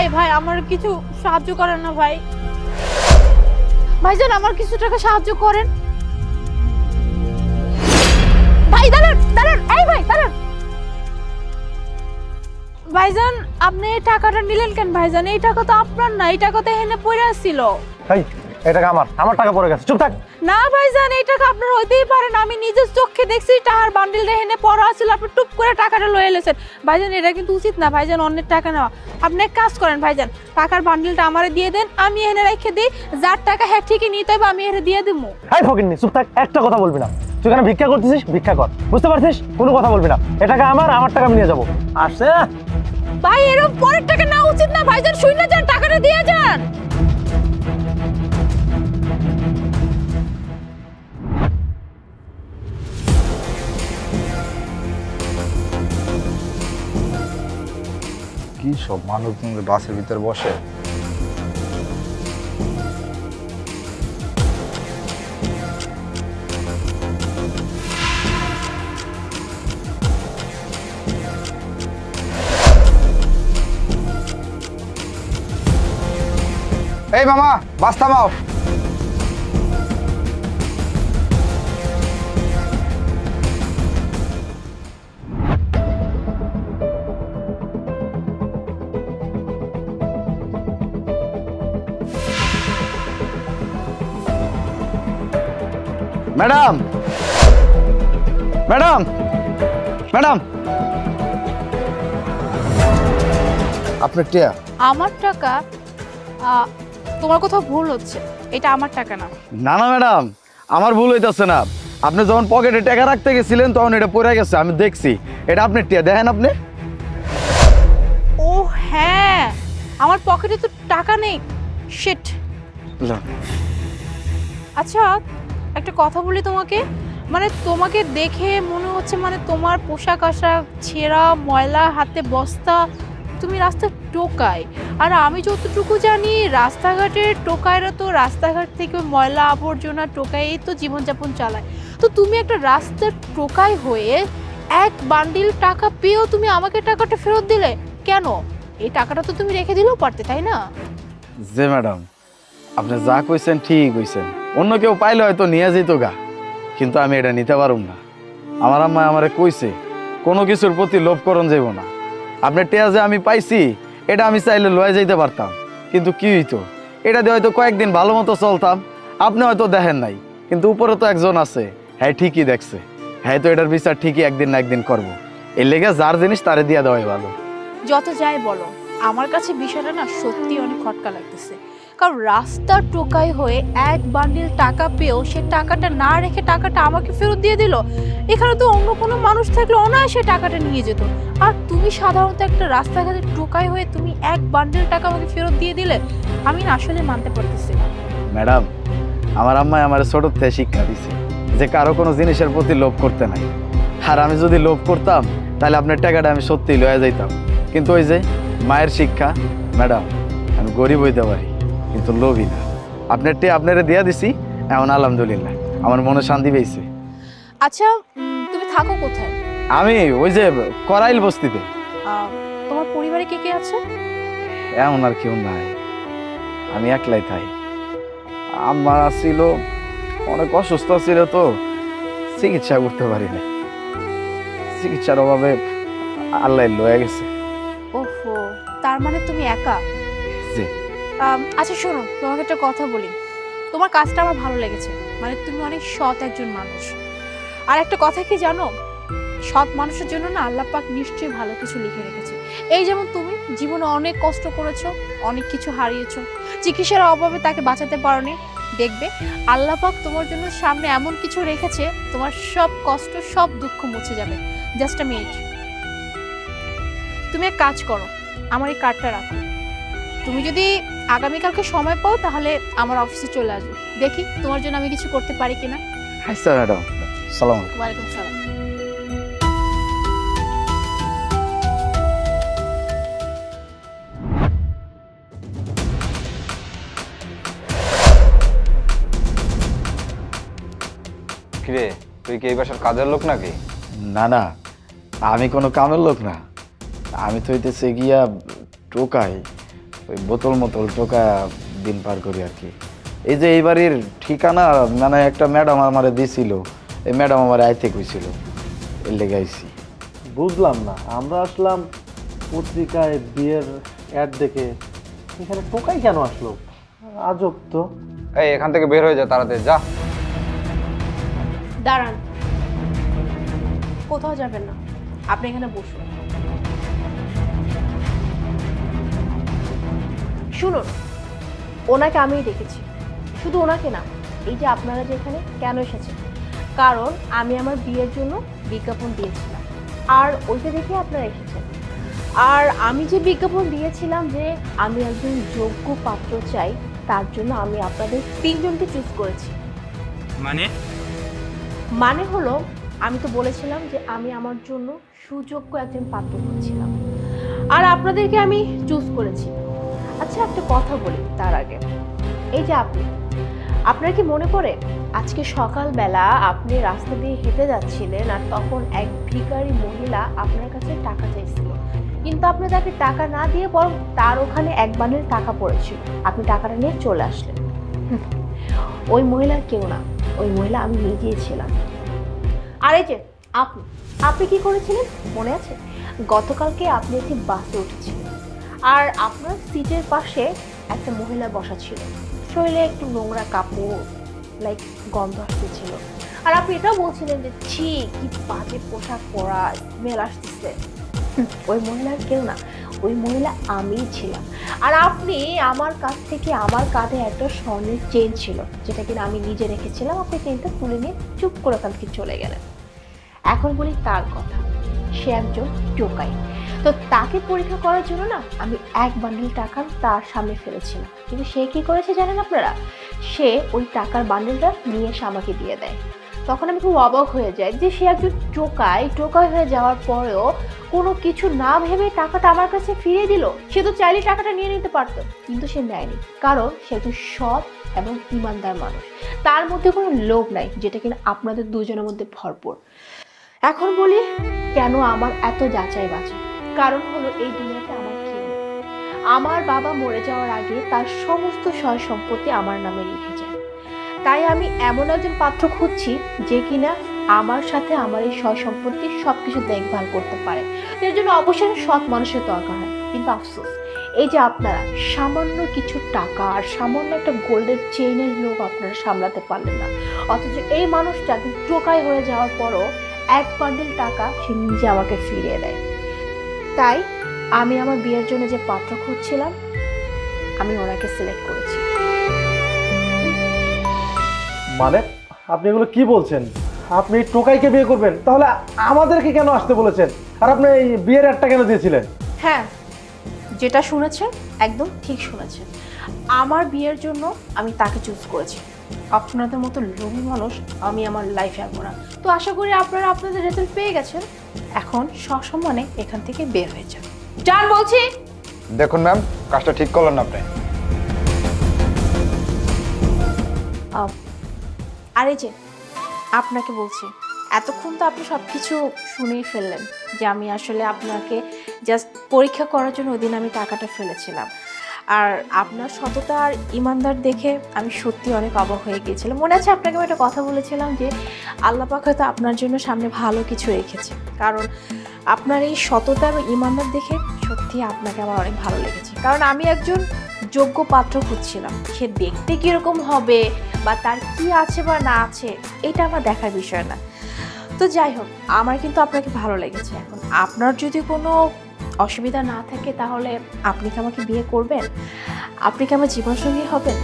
ভাই ভাই আমার কিছু সাহায্য করেন না ভাই। ভাইজান আমার কিছু টাকা সাহায্য করেন। ভাই দাঁড়ান দাঁড়ান, এই ভাই দাঁড়ান। ভাইজান আপনি এই টাকাটা নিলেন কেন ভাইজান? এই টাকা তো আপনার না, এই টাকা তো এখানে পড়ে ছিল। এই টাকা আমার টাকা পড়ে গেছে। চুপ থাক। না ভাইজান এই টাকা আপনার হইতেই পারে না, আমি নিজের চোখে দেখছি টাকার বান্ডিলটা এখানে পড়া ছিল, আপনি টুপ করে টাকাটা লয়ে এলেছেন। ভাইজান এটা কিন্তু উচিত না ভাইজান, অন্যের টাকা নেওয়া। আপনি এক কাজ করেন ভাইজান, টাকার বান্ডিলটা আমারে দিয়ে দেন, আমি এখানে রেখে দিই, যার টাকা হ্যাঁ ঠিকই নিতে হবে আমি এখানে দিয়ে দেবো। এই ফকিন্নি চুপ থাক, একটা কথা বলবি না। তুই কেন ভিক্ষা করতেছিস? ভিক্ষা কর, বুঝতে পারছিস? কোনো কথা বলবি না। এ টাকা আমার টাকা আমি নিয়ে যাবো। আসছে ভাই এরকম পরের টাকা নেওয়া উচিত না ভাইজান, শুনে যান, টাকাটা দিয়ে যান। কি সব মানুষ বাসের ভিতর বসে। এই মামা বাস থামাও। ম্যাডাম ম্যাডাম ম্যাডাম আপনার টিয়া। আমার টাকা? তোমার কোথাও ভুল হচ্ছে, এটা আমার টাকা না। না না ম্যাডাম আমার ভুল হইতেছে না, আপনি যখন পকেটে টাকা রাখতে গেছিলেন তখন এটা পড়ে গেছে, আমি দেখছি। এটা আপনার টিয়া, দেখেন আপনি। ও হ্যাঁ, আমার পকেটে তো টাকা নেই। শিট। আচ্ছা একটা কথা বলি তোমাকে, মানে তোমাকে দেখে মনে হচ্ছে মানে তোমার পোশাক আশাক ছেঁড়া, ময়লা, হাতে বস্তা, তুমি রাস্তার টোকাই। আর আমি যতটুকু জানি রাস্তাঘাটের টোকাইরা তো রাস্তাঘাট থেকে ময়লা আবর্জনা টোকাই তো জীবনযাপন চালায়। তো তুমি একটা রাস্তার টোকাই হয়ে এক বান্ডিল টাকা পেয়েও তুমি আমাকে টাকাটা ফেরত দিলে কেন? এই টাকাটা তো তুমি রেখে দিলেও পারতে, তাই না? যে ম্যাডাম আপনি যা কইছেন ঠিক কইছেন, অন্য কেউ পাইলে হয়তো নিয়ে যেত গা, কিন্তু আমি এটা নিতে পারুম না। আমার আম্মা আমারে কইছে কোনো কিছুর প্রতি লোভ করন যাইব না। আপনার টেয়া যে আমি পাইছি এটা আমি চাইলে লয়ে যাইতে পারতাম, কিন্তু কি হইতো এটা দিয়ে হয়তো কয়েকদিন ভালো মতো চলতাম, আপনি হয়তো দেখেন নাই, কিন্তু উপরে তো একজন আছে, হ্যাঁ ঠিকই দেখছে, হ্যাঁ তো এটার বিচার ঠিকই একদিন না একদিন করবো। এর লেগে যার জিনিস তারে দিয়া দেওয়াই ভালো। যত যাই বলো আমার কাছে বিষয়টা না সত্যি অনেক খটকা লাগতেছে, কারণ রাস্তার টোকাই হয়ে এক বান্ডিল টাকা পেয়েও সে টাকাটা না রেখে টাকাটা আমাকে ফেরত দিয়ে দিল। এখানে তো অন্য কোনো মানুষ থাকলে অনায়াসে টাকাটা নিয়ে যেত, আর তুমি সাধারণত একটা রাস্তাঘাটে টোকাই হয়ে তুমি এক বান্ডিল টাকা আমাকে ফেরত দিয়ে দিলে, আমি না আসলে মানতে পারতেছি না। ম্যাডাম আমার আম্মাই আমার ছোট থেকে শিক্ষা দিছে যে কারো কোনো জিনিসের প্রতি লোভ করতে নাই, আর আমি যদি লোভ করতাম তাহলে আপনার টাকাটা আমি সত্যিই লয়ে যাইতাম। কিন্তু ওই যে মায়ের শিক্ষা, ম্যাডাম আমি গরিব হইতে পারি কিন্তু লোভী না। আপনার টে আপনারে দিয়া দিছি, এমন আলহামদুলিল্লাহ আমার মনে শান্তি পেয়েছে। আচ্ছা তুমি থাকো কোথায়? আমি ওই যে করাইল বস্তিতে। তোমার পরিবারে কে কে আছে? এমন আর কেউ নাই, আমি একলাই থাই। আম্মা ছিল অনেক অসুস্থ ছিল, তো চিকিৎসা করতে পারি না, চিকিৎসার অভাবে আল্লাহ লয়ে গেছে। ওহো, তার মানে তুমি একা? জি। আচ্ছা শোনো, তোমাকে একটা কথা বলি, তোমার কাজটা আমার ভালো লেগেছে, মানে তুমি অনেক সৎ একজন মানুষ। আর একটা কথা কি জানো, সৎ মানুষের জন্য না আল্লাহ পাক নিশ্চয়ই ভালো কিছু লিখে রেখেছে। এই যেমন তুমি জীবনে অনেক কষ্ট করেছো, অনেক কিছু হারিয়েছো, চিকিৎসার অভাবে তাকে বাঁচাতে পারোনি, দেখবে আল্লাহ পাক তোমার জন্য সামনে এমন কিছু রেখেছে তোমার সব কষ্ট সব দুঃখ মুছে যাবে। জাস্ট আ মিনিট, তুমি এক কাজ করো, আমার এই কার্ডটা রাখো, তুমি যদি আগামীকালকে সময় পাও তাহলে আমার অফিসে চলে আসবে, দেখি তোমার জন্য আমি কিছু করতে পারি কিনা। আচ্ছা ম্যাডাম, সালাম আলাইকুম। ওয়ালাইকুম সালাম। কিরে তুই কি এই বাসার কাজের লোক নাকি? না না, আমি কোনো কামের লোক না, আমি তো হইতেছে গিয়া টোকাই, ওই বোতল মোতল টোকা দিন পার করি আর কি। এই যে এই বাড়ির ঠিকানা মানে একটা ম্যাডাম আমারে দিছিল, এই ম্যাডাম আমার আইতে কইছিল, এর লেগে আইছি। বুঝলাম না, আমরা আসলাম পত্রিকায় বিয়ের অ্যাড দেখে, এখানে টোকাই কেন আসলো? আজব তো। এই এখান থেকে বের হয়ে যা তাড়াতাড়ি যা। দাঁড়ান, কোথাও যাবেন না, আপনি এখানে বসুন। শুনুন, ওনাকে আমিই দেখেছি, শুধু ওনাকে না, এই যে আপনারা যে এখানে কেন এসেছেন, কারণ আমি আমার বিয়ের জন্য বিজ্ঞাপন দিয়েছিলাম, আর ওইটা দেখে আপনারা এসেছেন। আর আমি যে বিজ্ঞাপন দিয়েছিলাম যে আমি একজন যোগ্য পাত্র চাই, তার জন্য আমি আপনাদের 3 জনকে চুজ করেছি। মানে হলো, আমি তো বলেছিলাম যে আমি আমার জন্য সুযোগ্য একজন পাত্র খুঁজছিলাম, আর আপনাদেরকে আমি চুজ করেছি। আচ্ছা, একটা কথা বলি তার আগে, এই যে আপনার কি মনে পড়ে আজকে সকালবেলা আপনি রাস্তা দিয়ে হেঁটে যাচ্ছিলেন, আর তখন এক ভিখারি মহিলা আপনার কাছে টাকা চাইছিল, কিন্তু আপনি তাকে টাকা না দিয়ে বরং তার ওখানে এক বান্ডেল টাকা পড়েছিল, আপনি টাকাটা নিয়ে চলে আসলেন। ওই মহিলার কেউ না, ওই মহিলা আমি নিজেই ছিলাম। আর এই যে আপনি কি করেছিলেন মনে আছে? গতকালকে আপনি একটি বাসে উঠেছিলেন, আর আপনার সিটের পাশে একটা মহিলা বসা ছিল, শরীরে একটু নোংরা কাপড়, লাইক গন্ধ আসতেছিল, আর আপনি এটাও বলছিলেন যে ছি কি বাজে পোশাক পরা, স্মেল আসতেছে। ওই মহিলার কেউ না, ওই মহিলা আমিই ছিলাম। আর আপনি আমার কাছ থেকে আমার কাঁধে একটা স্বর্ণের চেন ছিল, যেটা কিনা আমি নিজে রেখেছিলাম, আপনি চেনটা তুলে নিয়ে চুপ করে ওখান থেকে চলে গেলেন। এখন বলি তার কথা, সে একজন টোকাই। তো তাকে পরীক্ষা করার জন্য না আমি এক বান্ডেল টাকা তার সামনে ফেলেছিলাম, কিন্তু সে কি করেছে জানেন আপনারা? সে ওই টাকার বান্ডেলটা নিয়ে এসে আমাকে দিয়ে দেয়। তখন আমি খুব অবাক হয়ে যাই যে সে একজন টোকাই হয়ে যাওয়ার পরেও কোনো কিছু না ভেবে টাকাটা আমার কাছে ফিরিয়ে দিল। সে তো চাইলে টাকাটা নিয়ে নিতে পারতো, কিন্তু সে নেয়নি, কারণ সে একজন সৎ এবং ইমানদার মানুষ। তার মধ্যে কোনো লোভ নাই, যেটা কিনা আপনাদের দুজনের মধ্যে ভরপুর। এখন বলি কেন আমার এত যাচাই বাছাই, কারণ হলো এই দুনিয়াতে আমার কেউ নেই। আমার বাবা মরে যাওয়ার আগে তার সমস্ত সয় সম্পত্তি আমার নামে লিখে যায়, তাই আমি এমন একজন পাত্র খুঁজছি যে কিনা আমার সাথে আমার এই সয় সম্পত্তি সবকিছু দেখভাল করতে পারে। এর জন্য অবশ্যই সৎ মানুষের দরকার হয়, কিন্তু আফসোস এই যে আপনারা সামান্য কিছু টাকা আর সামান্য একটা গোল্ডের চেইনের লোভ আপনারা সামলাতে পারলেন না, অথচ এই মানুষটা টোকাই হয়ে যাওয়ার পরও এক বান্ডেল টাকা সে নিজে আমাকে ফিরিয়ে দেয়। তাই আমি আমার বিয়ের জন্য যে পাত্র খুঁজছিলাম, আমি ওনাকে সিলেক্ট করেছি। মানে আপনি এগুলো কি বলছেন? আপনি টোকাইকে বিয়ে করবেন? তাহলে আমাদেরকে কেন আসতে বলেছেন? আর আপনি এই বিয়ের একটা কেন দিয়েছিলেন? হ্যাঁ, যেটা শুনেছেন একদম ঠিক শুনেছেন। আমার বিয়ের জন্য আমি তাকে চুজ করেছি। আপনাদের মতো লোভী মানুষ আমি আমার লাইফে আনবো না। তো আশা করি আপনারা আপনাদের রেজাল্ট পেয়ে গেছেন, এখন সসম্মানে এখান থেকে বের হয়ে যান। যান বলছি। দেখুন ম্যাম, কাজটা ঠিক করলেন না আপনি। আর এই যে আপনাকে বলছি, এতক্ষণ তো আপনি সব কিছু শুনেই ফেললেন যে আমি আসলে আপনাকে জাস্ট পরীক্ষা করার জন্য ওই দিন আমি টাকাটা ফেলেছিলাম। আর আপনার সততা আর ইমানদার দেখে আমি সত্যি অনেক অবাক হয়ে গিয়েছিলাম। মনে আছে আপনাকে আমি একটা কথা বলেছিলাম যে আল্লাহ পাক হয়তো আপনার জন্য সামনে ভালো কিছু রেখেছে, কারণ আপনার এই সততা এবং ইমানদার দেখে সত্যি আপনাকে আমার অনেক ভালো লেগেছে। কারণ আমি একজন যোগ্য পাত্র খুঁজছিলাম, সে দেখতে কীরকম হবে বা তার কি আছে বা না আছে এটা আমার দেখার বিষয় না। তো যাই হোক, আমার কিন্তু আপনাকে ভালো লেগেছে। এখন আপনার যদি কোনো অসুবিধা না থাকে তাহলে আপনি কি আমাকে বিয়ে করবেন? আপনি কি আমার জীবনসঙ্গী হবেন?